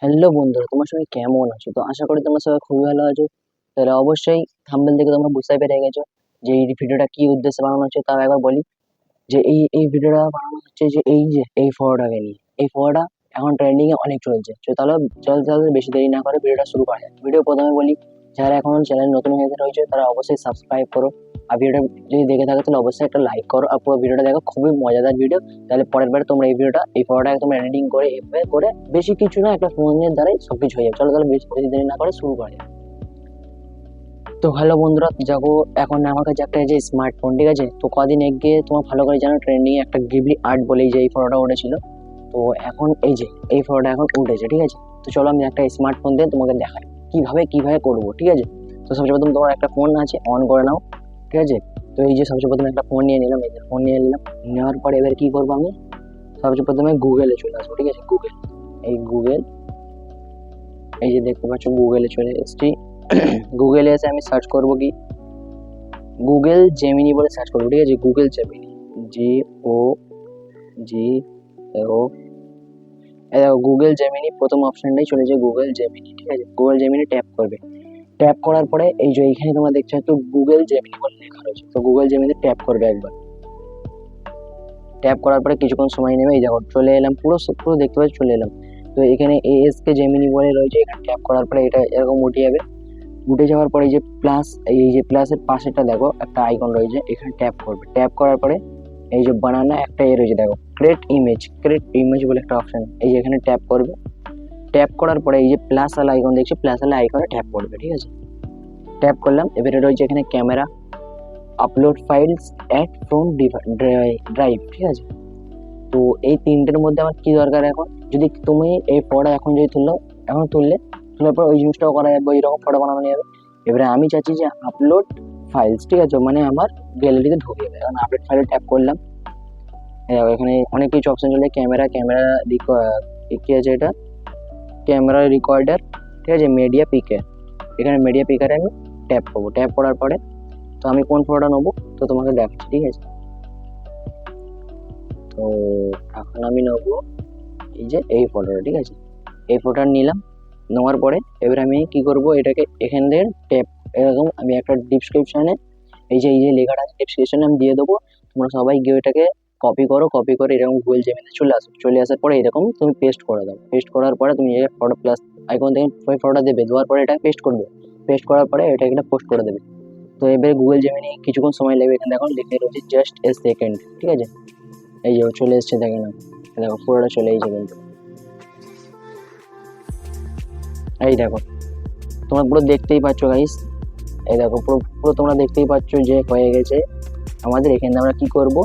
Hello বন্ধুরা, তোমার সবাই কেমন আছো? তো আশা করি তোমরা সবাই খুবই ভালো আছো। তাহলে অবশ্যই থাম্বনেল দেখে তোমরা বুঝতে পেরে গেছো যে এই ভিডিওটা কি উদ্দেশ্যে বানানো হচ্ছে। তাও একবার বলি যে এই ভিডিওটা বানানো হচ্ছে যে এই ফটোটাকে নিয়ে। এই ফটোটা এখন ট্রেন্ডিং এ অনেক চলছে। তাহলে চল তাহলে বেশি দেরি না করে ভিডিওটা শুরু করা যাক। ভিডিও প্রথমে বলি, যারা এখন চ্যানেল নতুন হয়ে রয়েছে তারা অবশ্যই সাবস্ক্রাইব করো। আর ভিডিওটা যদি দেখে থাকো তাহলে অবশ্যই একটা লাইক করো আর পুরো ভিডিওটা দেখো, খুবই মজাদার ভিডিও। তাহলে পরের বারে তোমরা এই ফটোটাকে তোমরা এডিটিং করে এভাবে করে বেশি কিছু না, একটা ফোনের দ্বারাই সবকিছু হয়ে যাবে। চলো তাহলে বেশি দেরি না করে শুরু করা যাক। তো হ্যালো বন্ধুরা, দেখো এখন আমার কাছে একটা যে স্মার্টফোন, ঠিক আছে। তো কদিন আগে তোমার ভালো করে জানো ট্রেন্ডিং এ একটা গিবলি আর্ট বলে যে এই ফটোটা উঠেছিল। তো এখন এই ফটোটা এখন উঠেছে, ঠিক আছে। তো চলো আমি একটা স্মার্টফোন দিয়ে তোমাকে দেখাই কিভাবে করবো, ঠিক আছে। তো সবচেয়ে প্রথম তোমার একটা ফোন আছে, অন করে নাও, ঠিক আছে। তো এই যে সবচেয়ে প্রথমে একটা ফোন নিয়ে নিলাম, এই যে ফোন নিয়ে নিলাম। নেওয়ার পরে এবার কি করবো, আমি সবচেয়ে প্রথমে গুগলে চলে আসবো, ঠিক আছে। গুগল, এই যে দেখতে পাচ্ছ গুগলে চলে এসেছি। গুগলে এসে আমি সার্চ করবো কি, গুগল জেমিনি বলে সার্চ করবো, ঠিক আছে। Google Gemini, GOGL। এই দেখো গুগল জেমিনি প্রথম অপশনটাই চলে যায়, গুগল জেমিনি, ঠিক আছে। গুগল জেমিনি ট্যাপ করবে। ট্যাপ করার পরে এই যে এইখানে তোমরা দেখছো তো গুগল জেমিনি বলে লেখা রয়েছে। তো গুগল জেমিনি ট্যাপ করবে একবার। ট্যাপ করার পরে কিছুক্ষণ সময় নেবে, এই দেখো চলে এলাম, পুরো দেখতে পাচ্ছি চলে এলাম। তো এখানে ASK জেমিনি বলে রয়েছে, এখানে ট্যাপ করার পরে এটা এরকম উঠে যাবে। উঠে যাওয়ার পরে এই যে প্লাসের পাশেটা দেখো একটা আইকন রয়েছে, এখানে ট্যাপ করবে। ট্যাপ করার পরে এই যে বানানা একটা রয়েছে দেখো, ক্রিয়েট ইমেজ বলে একটা অপশন, এই যে এখানে ট্যাপ করবে। ট্যাপ করার পরে এই যে প্লাস ওয়ালা আইকন দেখছি, প্লাস ওয়ালা আইকনে ট্যাপ করবে, ঠিক আছে। ট্যাপ করলাম। এবারে রয়েছে এখানে camera, upload files, add from drive, ঠিক আছে। তো এই তিনটের মধ্যে আমার কি দরকার এখন, যদি তুমি এই ফটোটা এখন যদি তোলার পর ওই জিনিসটাও করা যাবে, ওই রকম ফটো বানানো যাবে। এবারে আমি চাচ্ছি যে আপলোড ফাইলস, ঠিক আছে, মানে আমার গ্যালারিতে ঢুকে যাবে। এখন আপলোড ফাইলে ট্যাপ করলাম। এখানে অনেক কিছু অপশন চলে, ক্যামেরা কি আছে এটা, ক্যামেরা রেকর্ডার, ঠিক আছে, মিডিয়া পিকার। এখানে মিডিয়া পিকারে আমি ট্যাপ করবো। ট্যাপ করার পরে তো আমি কোন ফটোটা নেবো তো তোমাকে দেখাচ্ছি, ঠিক আছে। তো এখন আমি নেবো এই যে এই ফটোটা, ঠিক আছে। এই ফটোটা নিলাম। নেওয়ার পরে এবার আমি কি করব, এটাকে এখান থেকে ট্যাপ, এরকম আমি একটা ডিসক্রিপশনে এই যে লেখাটা আছে ডিসক্রিপশনে আমি দিয়ে দেবো। তোমরা সবাই গিয়ে এটাকে কপি করে এরকম গুগল জেমিনিতে চলে আসার পরে এরকম তুমি পেস্ট করে দাও। পেস্ট করার পরে তুমি এই ফটো প্লাস আইকন থেকে ওই ফটোটা দেবে, দেওয়ার পরে এটা পেস্ট করবে। পেস্ট করার পরে এটা একটা পোস্ট করে দেবে। তো এবারে গুগল জেমিনি কিছুক্ষণ সময় লাগবে, এখানে দেখো লিখে রয়েছে জাস্ট এ সেকেন্ড, ঠিক আছে। এই যে চলে এসছে, দেখে নাও, দেখো পুরোটা চলে এসেছে কিন্তু। এই দেখো তোমরা পুরো দেখতেই পাচ্ছ গাইস, এই দেখো পুরো তোমরা দেখতেই পাচ্ছ যে হয়ে গেছে আমাদের। এখানে আমরা কি করব,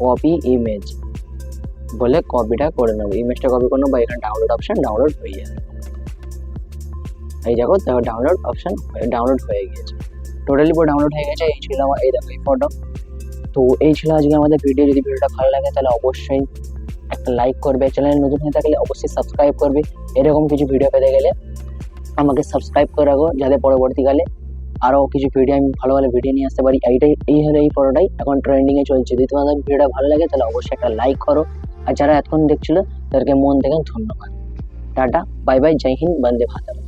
কপি ইমেজ বলে কপিটা করে নেবো, ইমেজটা কপি করে নেবো। এখানে ডাউনলোড অপশন ডাউনলোড হয়ে যাবে। এই দেখো ডাউনলোড অপশন ডাউনলোড হয়ে গেছে, টোটালি পুরো ডাউনলোড হয়ে গেছে। এই ছিল আমার, এই দেখো এই ফটো। তো এই ছিল আজকে আমাদের ভিডিও। যদি ভিডিওটা ভালো লাগে তাহলে অবশ্যই একটা লাইক করবে, চ্যানেল নতুন হয়ে থাকলে অবশ্যই সাবস্ক্রাইব করবে। এরকম কিছু ভিডিও পেতে গেলে আমাকে সাবস্ক্রাইব করে রাখো, যাতে পরবর্তীকালে আরো কিছু ভিডিও আমি ভালো ভিডিও নিয়ে আসতে পারি। এই ফটোটাই এখন ট্রেন্ডিং এ চলছে। যদি তোমাদের ভিডিওটা ভালো লাগে তাহলে অবশ্যই একটা লাইক করো। আর যারা এতক্ষণ দেখছিল তাদেরকে মন থেকে ধন্যবাদ। টাটা, বাই বাই, জয় হিন্দ, বন্দে ভারত।